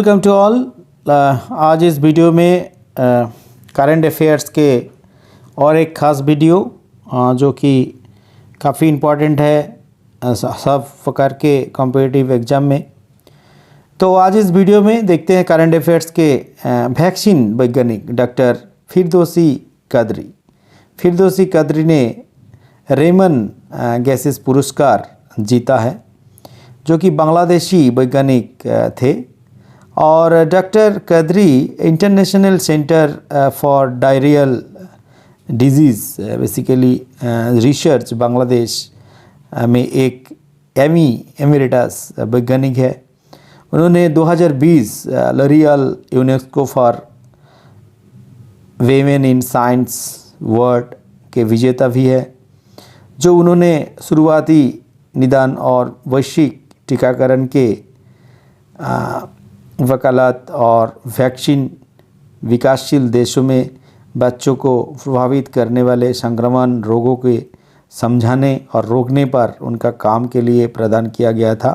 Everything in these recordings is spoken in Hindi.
Welcome to all. आज इस वीडियो में करंट अफेयर्स के और एक ख़ास वीडियो जो कि काफ़ी इम्पॉर्टेंट है सब प्रकार के कॉम्पिटिटिव एग्ज़ाम में। तो आज इस वीडियो में देखते हैं करंट अफेयर्स के वैक्सीन वैज्ञानिक डॉक्टर फिरदौसी कादरी। फिरदौसी कादरी ने रेमन गैसेस पुरस्कार जीता है, जो कि बांग्लादेशी वैज्ञानिक थे। और doctor Qadri international centre for diarrhoeal disease basically research Bangladesh में एक एमिरेटस वैज्ञानिक है। उन्होंने 2020 L'Oréal UNESCO for women in science world के विजेता भी है, जो उन्होंने शुरुआती निदान और वैश्विक टीकाकरण के वकालत और वैक्सीन विकासशील देशों में बच्चों को प्रभावित करने वाले संक्रमण रोगों के समझाने और रोकने पर उनका काम के लिए प्रदान किया गया था।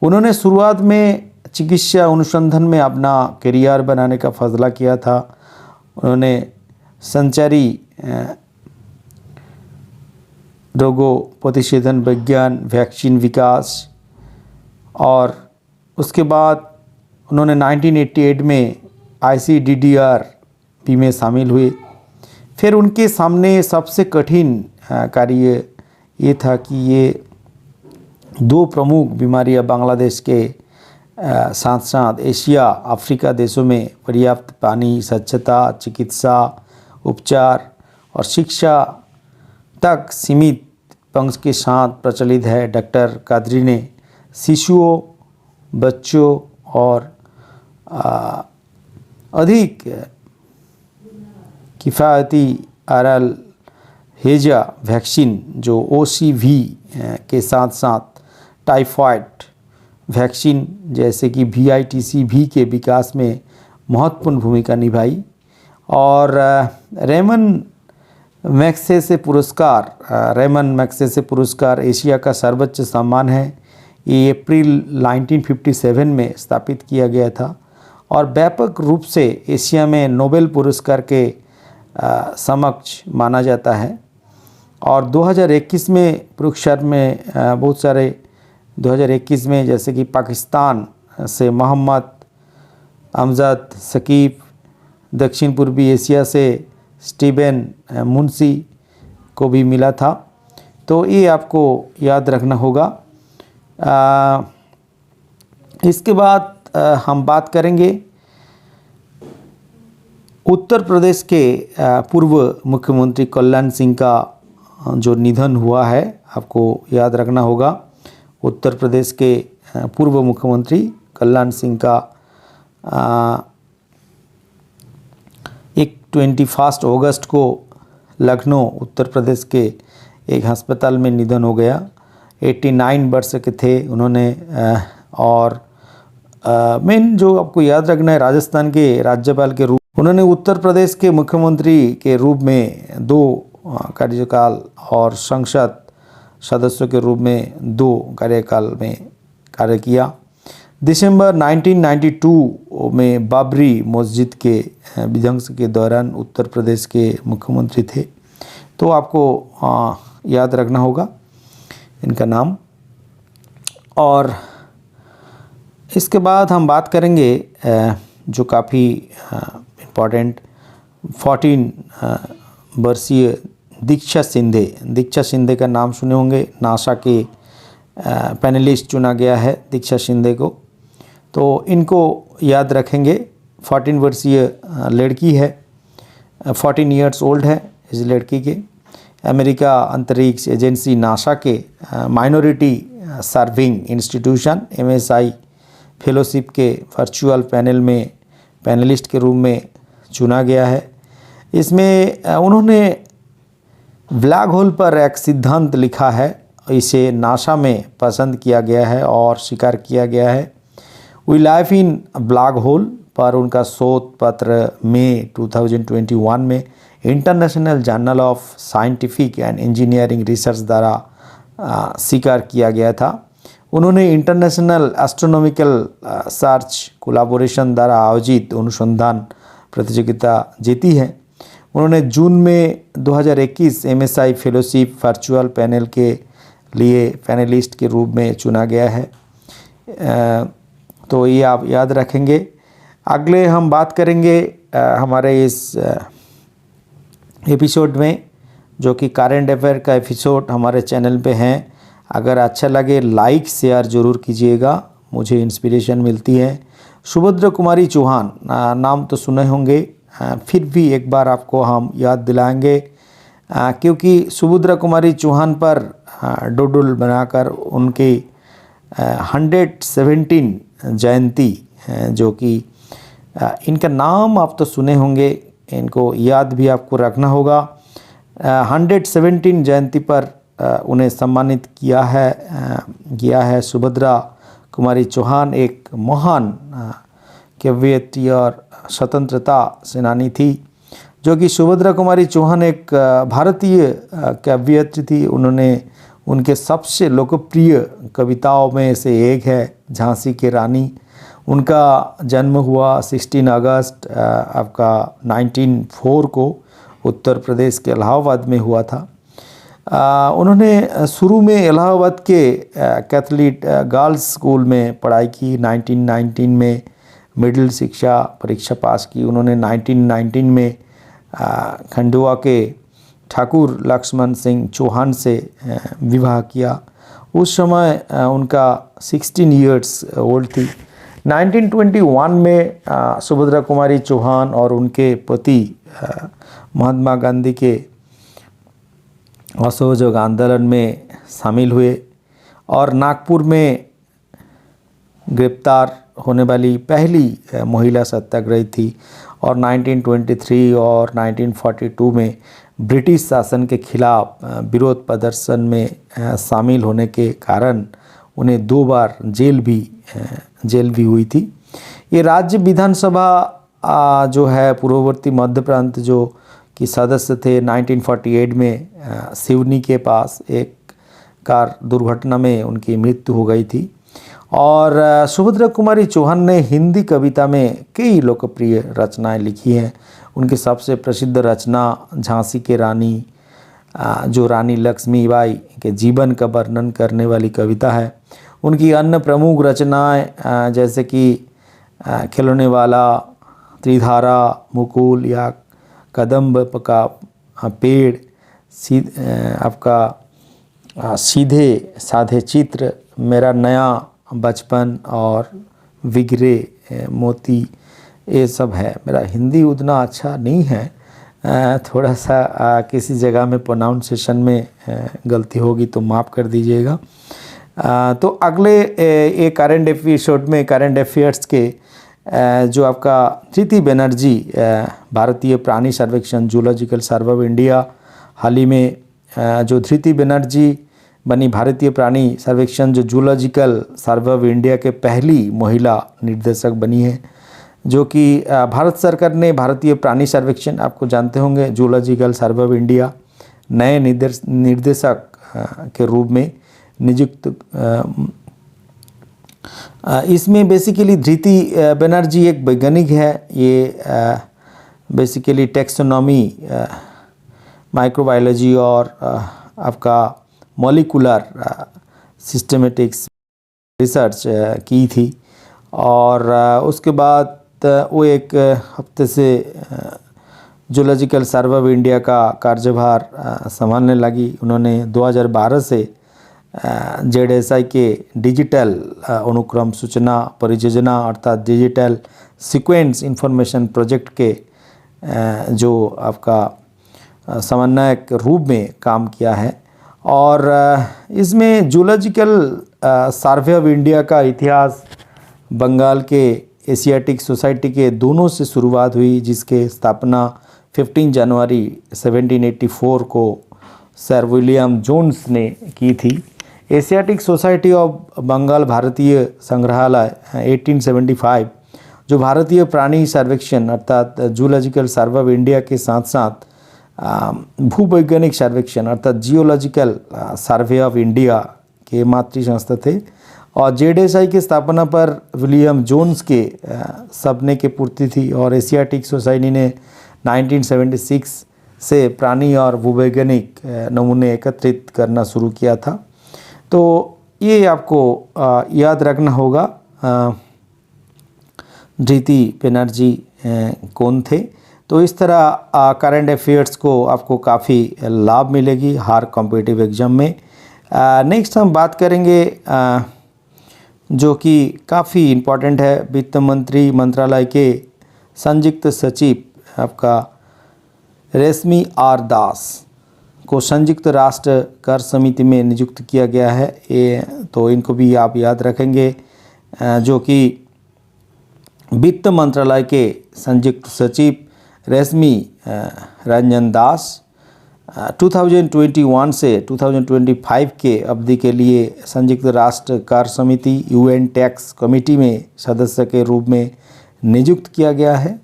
उन्होंने शुरुआत में चिकित्सा अनुसंधान में अपना करियर बनाने का फैसला किया था। उन्होंने संचारी रोगों प्रतिशेधन विज्ञान वैक्सीन विकास और उसके बाद उन्होंने 1988 में ICDDR में शामिल हुए। फिर उनके सामने सबसे कठिन कार्य ये था कि ये दो प्रमुख बीमारियां बांग्लादेश के साथ साथ एशिया अफ्रीका देशों में पर्याप्त पानी, स्वच्छता, चिकित्सा उपचार और शिक्षा तक सीमित पंक्ति के साथ प्रचलित है। डॉक्टर कादरी ने शिशुओं, बच्चों और अधिक किफ़ायती आरल हेजा वैक्सीन जो OCV के साथ साथ टाइफाइड वैक्सीन जैसे कि VITC-V के विकास में महत्वपूर्ण भूमिका निभाई। और रेमन मैग्सेसे पुरस्कार एशिया का सर्वोच्च सम्मान है। ये अप्रैल 1957 में स्थापित किया गया था और व्यापक रूप से एशिया में नोबेल पुरस्कार के समक्ष माना जाता है। और 2021 में पुरस्कार में बहुत सारे 2021 में जैसे कि पाकिस्तान से मोहम्मद अमजद शकीब, दक्षिण पूर्वी एशिया से स्टीवन मुंशी को भी मिला था। तो ये आपको याद रखना होगा। इसके बाद हम बात करेंगे उत्तर प्रदेश के पूर्व मुख्यमंत्री कल्याण सिंह का जो निधन हुआ है, आपको याद रखना होगा। उत्तर प्रदेश के पूर्व मुख्यमंत्री कल्याण सिंह का 21 अगस्त को लखनऊ उत्तर प्रदेश के एक अस्पताल में निधन हो गया। 89 वर्ष के थे उन्होंने। और मेन जो आपको याद रखना है, राजस्थान के राज्यपाल के रूप उन्होंने उत्तर प्रदेश के मुख्यमंत्री के रूप में 2 कार्यकाल और संसद सदस्यों के रूप में 2 कार्यकाल में कार्य किया। दिसंबर 1992 में बाबरी मस्जिद के विध्वंस के दौरान उत्तर प्रदेश के मुख्यमंत्री थे। तो आपको याद रखना होगा इनका नाम। और इसके बाद हम बात करेंगे जो काफ़ी इम्पॉर्टेंट 14 वर्षीय दीक्षा शिंदे का नाम सुने होंगे। नासा के पैनलिस्ट चुना गया है दीक्षा शिंदे को, तो इनको याद रखेंगे। 14 वर्षीय लड़की है, 14 इयर्स ओल्ड है इस लड़की के। अमेरिका अंतरिक्ष एजेंसी नासा के minority serving institution MSI fellowship के वर्चुअल पैनल में पैनलिस्ट के रूप में चुना गया है। इसमें उन्होंने ब्लैक होल पर एक सिद्धांत लिखा है, इसे नासा में पसंद किया गया है और स्वीकार किया गया है। We life in black hole पर उनका शोध पत्र मई 2021 में international journal of scientific and engineering research द्वारा स्वीकार किया गया था। उन्होंने इंटरनेशनल एस्ट्रोनॉमिकल सर्च कोलैबोरेशन द्वारा आयोजित अनुसंधान प्रतियोगिता जीती है। उन्होंने जून में 2021 MSI फेलोशिप वर्चुअल पैनल के लिए पैनलिस्ट के रूप में चुना गया है। तो ये आप याद रखेंगे। अगले हम बात करेंगे हमारे इस एपिसोड में, जो कि करंट अफेयर का एपिसोड हमारे चैनल पे हैं। अगर अच्छा लगे लाइक शेयर ज़रूर कीजिएगा, मुझे इंस्पिरेशन मिलती है। सुभद्रा कुमारी चौहान नाम तो सुने होंगे, फिर भी एक बार आपको हम याद दिलाएंगे, क्योंकि सुभद्रा कुमारी चौहान पर डोडल बनाकर उनकी 117 जयंती, जो कि इनका नाम आप तो सुने होंगे, इनको याद भी आपको रखना होगा। 117 जयंती पर उन्हें सम्मानित किया है। सुभद्रा कुमारी चौहान एक महान कवयित्री और स्वतंत्रता सेनानी थी, जो कि सुभद्रा कुमारी चौहान एक भारतीय कवयित्री थी। उनके सबसे लोकप्रिय कविताओं में से एक है झांसी की रानी। उनका जन्म हुआ 16 अगस्त आपका 1904 को उत्तर प्रदेश के इलाहाबाद में हुआ था। उन्होंने शुरू में इलाहाबाद के कैथलिक गर्ल्स स्कूल में पढ़ाई की। 1919 में मिडिल शिक्षा परीक्षा पास की। उन्होंने 1919 में खंडवा के ठाकुर लक्ष्मण सिंह चौहान से विवाह किया। उस समय उनका 16 ईयर्स ओल्ड थी। 1921 में सुभद्रा कुमारी चौहान और उनके पति महात्मा गांधी के असहयोग आंदोलन में शामिल हुए और नागपुर में गिरफ्तार होने वाली पहली महिला सत्याग्रही थी। और 1923 और 1942 में ब्रिटिश शासन के खिलाफ विरोध प्रदर्शन में शामिल होने के कारण उन्हें 2 बार जेल भी हुई थी। ये राज्य विधानसभा जो है पूर्ववर्ती मध्य प्रांत जो कि सदस्य थे। 1948 में सिवनी के पास एक कार दुर्घटना में उनकी मृत्यु हो गई थी। और सुभद्रा कुमारी चौहान ने हिंदी कविता में कई लोकप्रिय रचनाएं लिखी हैं। उनकी सबसे प्रसिद्ध रचना झांसी की रानी, जो रानी लक्ष्मीबाई के जीवन का वर्णन करने वाली कविता है। उनकी अन्य प्रमुख रचनाएं जैसे कि खिलौने वाला, त्रिधारा, मुकुल या कदम्ब का पेड़, आपका सीधे साधे चित्र, मेरा नया बचपन और विगरे मोती, ये सब है। मेरा हिंदी उतना अच्छा नहीं है, थोड़ा सा किसी जगह में प्रोनाउंसिएशन में गलती होगी तो माफ़ कर दीजिएगा। तो अगले एक करंट एपिसोड में करंट अफेयर्स के जो आपका धृति बनर्जी भारतीय प्राणी सर्वेक्षण जूलॉजिकल सर्वे ऑफ इंडिया, हाल ही में जो धृति बनर्जी बनी भारतीय प्राणी सर्वेक्षण जो जूलॉजिकल सर्वे ऑफ इंडिया के पहली महिला निर्देशक बनी है, जो कि भारत सरकार ने भारतीय प्राणी सर्वेक्षण, आपको जानते होंगे, जूलॉजिकल सर्वे ऑफ इंडिया नए निर्देशक के रूप में नियुक्त। इसमें बेसिकली धृति बनर्जी एक वैज्ञानिक है। ये बेसिकली टेक्सोनॉमी, माइक्रोबायोलॉजी और आपका मॉलिकुलर सिस्टमेटिक्स रिसर्च की थी। और उसके बाद वो एक हफ्ते से जूलॉजिकल सर्वे ऑफ इंडिया का कार्यभार संभालने लगी। उन्होंने 2012 से ZSI के डिजिटल अनुक्रम सूचना परियोजना अर्थात डिजिटल सीक्वेंस इंफॉर्मेशन प्रोजेक्ट के जो आपका समन्वयक रूप में काम किया है। और इसमें जूलॉजिकल सर्वे ऑफ इंडिया का इतिहास बंगाल के एशियाटिक सोसाइटी के दोनों से शुरुआत हुई, जिसके स्थापना 15 जनवरी 1784 को सर विलियम जोन्स ने की थी। एशियाटिक सोसाइटी ऑफ बंगाल भारतीय संग्रहालय 1875 जो भारतीय प्राणी सर्वेक्षण अर्थात जूलॉजिकल सर्वे ऑफ इंडिया के साथ साथ भूवैज्ञानिक सर्वेक्षण अर्थात जियोलॉजिकल सर्वे ऑफ इंडिया के मातृ संस्था थे। और जेडएसआई की स्थापना पर विलियम जोन्स के सपने की पूर्ति थी। और एशियाटिक सोसाइटी ने 1976 से प्राणी और भूवैज्ञानिक नमूने एकत्रित करना शुरू किया था। तो ये आपको याद रखना होगा धृति बनर्जी कौन थे। तो इस तरह करंट अफेयर्स को आपको काफ़ी लाभ मिलेगी हर कॉम्पिटिटिव एग्ज़ाम में। नेक्स्ट हम बात करेंगे जो कि काफ़ी इम्पॉर्टेंट है, वित्त मंत्री मंत्रालय के संयुक्त सचिव आपका रेशमी आर दास को संयुक्त राष्ट्र कर समिति में नियुक्त किया गया है। ये तो इनको भी आप याद रखेंगे, जो कि वित्त मंत्रालय के संयुक्त सचिव रेशमी रंजन दास 2021 से 2025 के अवधि के लिए संयुक्त राष्ट्र कार्य समिति UN टैक्स कमेटी में सदस्य के रूप में नियुक्त किया गया है।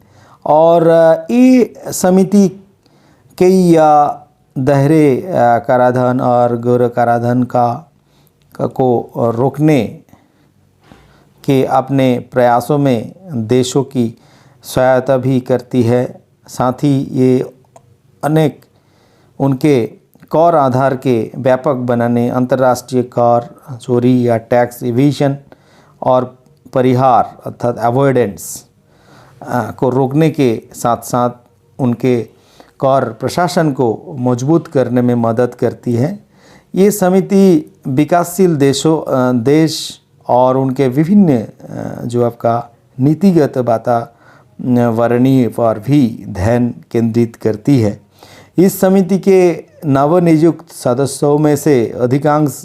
और ये समिति कई दोहरे कराधान और गैर कराधान को रोकने के अपने प्रयासों में देशों की सहायता भी करती है। साथ ही ये अनेक उनके कर आधार के व्यापक बनाने, अंतर्राष्ट्रीय कर चोरी या टैक्स इवेशन और परिहार अर्थात अवॉइडेंस को रोकने के साथ साथ उनके कर प्रशासन को मजबूत करने में मदद करती है। ये समिति विकासशील देश और उनके विभिन्न जो आपका नीतिगत वातावरणीय पर भी ध्यान केंद्रित करती है। इस समिति के नवनियुक्त सदस्यों में से अधिकांश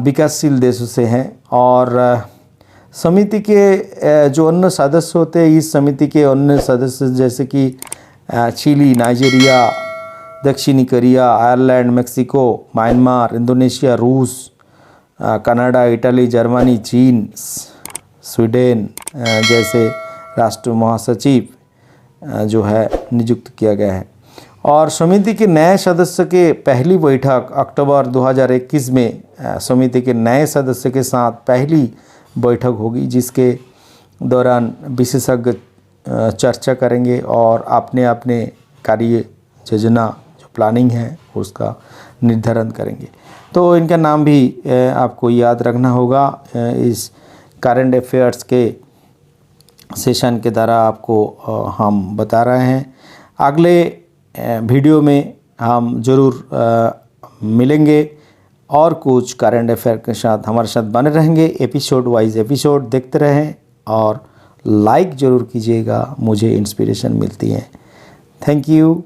विकासशील देशों से हैं। और समिति के जो अन्य सदस्य होते हैं, इस समिति के अन्य सदस्य जैसे कि चिली, नाइजीरिया, दक्षिणी Korea, Ireland, Mexico, Myanmar, Indonesia, रूस, कनाडा, इटली, जर्मनी, चीन, स्वीडन जैसे राष्ट्र महासचिव जो है नियुक्त किया गया है। और समिति के नए सदस्य के पहली बैठक अक्टूबर 2021 में समिति के नए सदस्य के साथ पहली बैठक होगी, जिसके दौरान विशेषज्ञ चर्चा करेंगे और अपने अपने कार्य योजना जो प्लानिंग है उसका निर्धारण करेंगे। तो इनका नाम भी आपको याद रखना होगा। इस करंट अफेयर्स के सेशन के द्वारा आपको हम बता रहे हैं। अगले वीडियो में हम ज़रूर मिलेंगे और कुछ करंट अफेयर के साथ हमारे साथ बने रहेंगे। एपिसोड वाइज एपिसोड देखते रहें और लाइक ज़रूर कीजिएगा, मुझे इंस्पिरेशन मिलती है। Thank you.